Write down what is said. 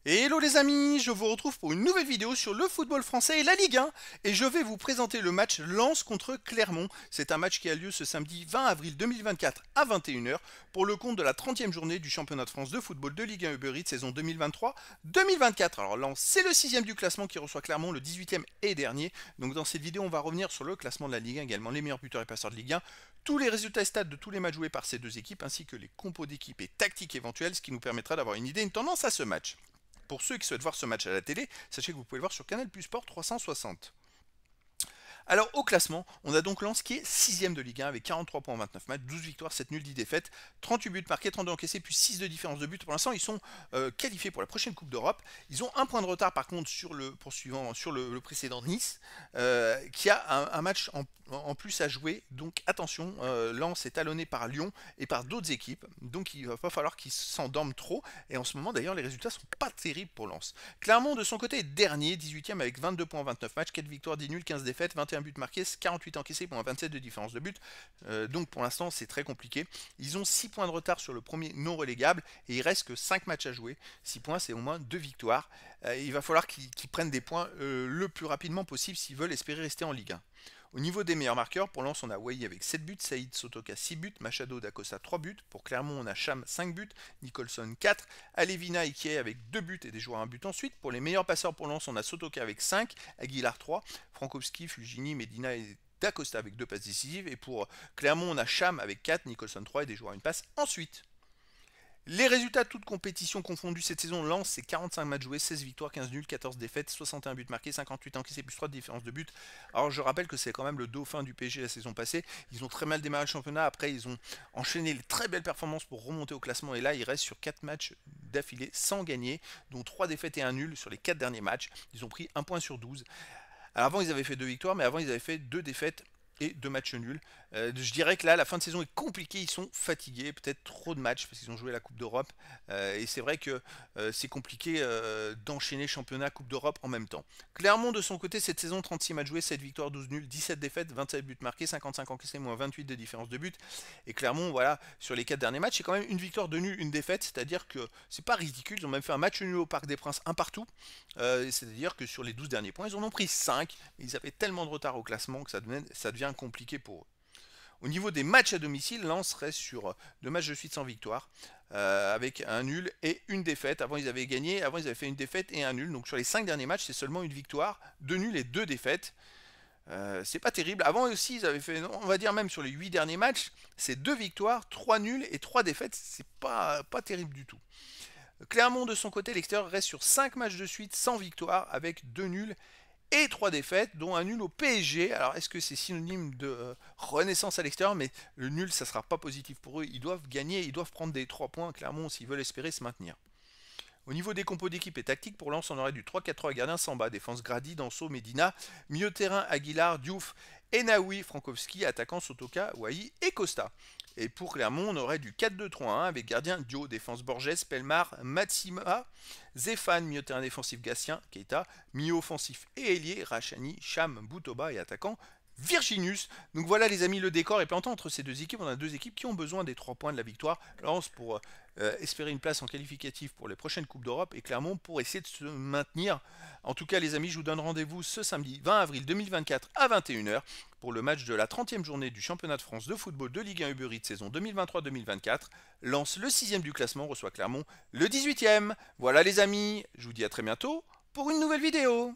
Et hello les amis, je vous retrouve pour une nouvelle vidéo sur le football français et la Ligue 1 et je vais vous présenter le match Lens contre Clermont. C'est un match qui a lieu ce samedi 20 avril 2024 à 21 h pour le compte de la 30e journée du championnat de France de football de Ligue 1 Uber Eats saison 2023-2024. Alors Lens, c'est le 6e du classement qui reçoit Clermont, le 18e et dernier. Donc dans cette vidéo, on va revenir sur le classement de la Ligue 1, également les meilleurs buteurs et passeurs de Ligue 1, tous les résultats et stats de tous les matchs joués par ces deux équipes, ainsi que les compos d'équipes et tactiques éventuelles, ce qui nous permettra d'avoir une idée, une tendance à ce match. Pour ceux qui souhaitent voir ce match à la télé, sachez que vous pouvez le voir sur Canal Plus Sport 360. Alors au classement, on a donc Lens qui est 6ème de Ligue 1 avec 43 points en 29 matchs, 12 victoires, 7 nuls, 10 défaites, 38 buts marqués, 32 encaissés, puis 6 de différence de but. Pour l'instant, ils sont qualifiés pour la prochaine Coupe d'Europe. Ils ont un point de retard par contre sur le poursuivant, sur le précédent Nice, qui a un match en plus à jouer. Donc attention, Lens est talonné par Lyon et par d'autres équipes. Donc il va pas falloir qu'ils s'endorment trop. Et en ce moment d'ailleurs, les résultats sont pas terribles pour Lens. Clermont de son côté est dernier, 18ème avec 22 points en 29 matchs, 4 victoires, 10 nuls, 15 défaites, 21 buts marqués, 48 encaissés pour un 27 de différence de but. Donc pour l'instant c'est très compliqué. Ils ont 6 points de retard sur le premier non relégable et il reste que 5 matchs à jouer. 6 points, c'est au moins 2 victoires. Il va falloir qu'ils prennent des points le plus rapidement possible s'ils veulent espérer rester en Ligue 1. Au niveau des meilleurs marqueurs, pour Lens on a Wai avec 7 buts, Saïd Sotoka 6 buts, Machado d'Acosta 3 buts, pour Clermont on a Cham 5 buts, Nicholson 4, Alevina Ike avec 2 buts et des joueurs à un but ensuite. Pour les meilleurs passeurs pour Lens on a Sotoka avec 5, Aguilar 3, Frankowski, Fulgini, Medina et d'Acosta avec 2 passes décisives. Et pour Clermont on a Cham avec 4, Nicholson 3 et des joueurs à une passe ensuite. Les résultats toutes compétitions confondues cette saison, Lens c'est 45 matchs joués, 16 victoires, 15 nuls, 14 défaites, 61 buts marqués, 58 encaissés plus 3 de différence de but. Alors je rappelle que c'est quand même le dauphin du PSG la saison passée. Ils ont très mal démarré le championnat, après ils ont enchaîné les très belles performances pour remonter au classement et là ils restent sur 4 matchs d'affilée sans gagner, dont 3 défaites et 1 nul sur les 4 derniers matchs. Ils ont pris 1 point sur 12. Alors avant ils avaient fait 2 victoires, mais avant ils avaient fait 2 défaites et 2 matchs nuls. Je dirais que là, la fin de saison est compliquée, ils sont fatigués, peut-être trop de matchs parce qu'ils ont joué la Coupe d'Europe. Et c'est vrai que c'est compliqué d'enchaîner championnat, Coupe d'Europe en même temps. Clermont de son côté, cette saison, 36 matchs joués, 7 victoires, 12 nuls, 17 défaites, 27 buts marqués, 55 encaissés, moins 28 de différence de but. Et Clermont, voilà, sur les 4 derniers matchs, c'est quand même une victoire, 2 nuls, une défaite, c'est-à-dire que c'est pas ridicule, ils ont même fait un match nul au Parc des Princes, un partout. C'est-à-dire que sur les 12 derniers points, ils en ont pris 5, mais ils avaient tellement de retard au classement que ça devient compliqué pour eux. Au niveau des matchs à domicile, Lens reste sur 2 matchs de suite sans victoire, avec un nul et une défaite. Avant ils avaient gagné, avant ils avaient fait une défaite et un nul. Donc sur les 5 derniers matchs, c'est seulement une victoire, 2 nuls et 2 défaites. C'est pas terrible. Avant aussi, ils avaient fait, on va dire même sur les 8 derniers matchs, c'est 2 victoires, 3 nuls et 3 défaites. C'est pas terrible du tout. Clermont de son côté, l'extérieur reste sur 5 matchs de suite sans victoire, avec 2 nuls et 3 défaites, dont un nul au PSG. Alors est-ce que c'est synonyme de renaissance à l'extérieur? Mais le nul, ça ne sera pas positif pour eux. Ils doivent gagner, ils doivent prendre des 3 points, Clermont, s'ils veulent espérer se maintenir. Au niveau des compos d'équipe et tactique, pour Lens, on aurait du 3-4-3 gardien Samba, défense Grady, Danso, Medina, milieu de terrain Aguilar, Diouf, Enaoui, Frankowski, attaquant Sotoka, Wai et Costa. Et pour Clermont, on aurait du 4-2-3-1 avec gardien Dio, défense Borges, Pelmar, Matsima, Zéphane, milieu de terrain défensif Gatien, Keita, milieu offensif et ailier, Rachani, Cham, Boutoba et attaquant Virginius. Donc voilà les amis, le décor est planté entre ces deux équipes. On a deux équipes qui ont besoin des 3 points de la victoire. Lens pour espérer une place en qualificatif pour les prochaines Coupes d'Europe et Clermont pour essayer de se maintenir. En tout cas les amis, je vous donne rendez-vous ce samedi 20 avril 2024 à 21 h pour le match de la 30e journée du championnat de France de football de Ligue 1 Uber Eats saison 2023-2024. Lens, le 6e du classement, reçoit Clermont, le 18e. Voilà les amis, je vous dis à très bientôt pour une nouvelle vidéo.